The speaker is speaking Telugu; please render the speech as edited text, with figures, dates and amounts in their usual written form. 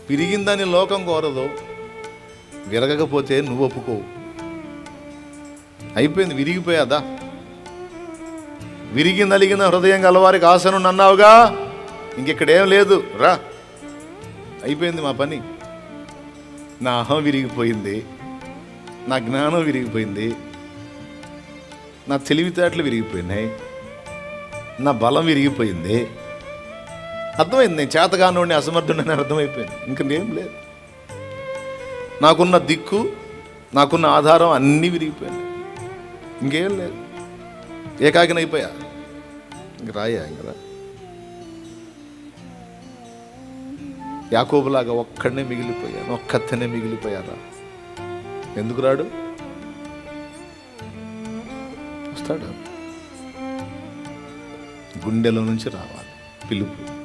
విరిగిందని లోకం కోరదు, విరగకపోతే నువ్వు ఒప్పుకోవు. అయిపోయింది, విరిగిపోయాదా? విరిగి నలిగిన హృదయం గలవారికి ఆశను అన్నావుగా, ఇంకెక్కడేం లేదు, రా. అయిపోయింది మా పని. నా అహం విరిగిపోయింది, నా జ్ఞానం విరిగిపోయింది, నా తెలివితేటలు విరిగిపోయినాయి, నా బలం విరిగిపోయింది. అర్థమైంది, నేను చేతగానోడిని, అసమర్థుడని అర్థమైపోయింది. ఇంక నేం లేదు. నాకున్న దిక్కు, నాకున్న ఆధారం అన్నీ విరిగిపోయింది. ఇంకేం లేదు. ఏకాకినైపోయా. ఇంక రాయా ఇంకా. యాకోబులాగా ఒక్కడనే మిగిలిపోయాను, ఒక్కతనే మిగిలిపోయారా? ఎందుకు రాడు? వస్తాడు. గుండెల నుంచి రావాలి పిలుపు.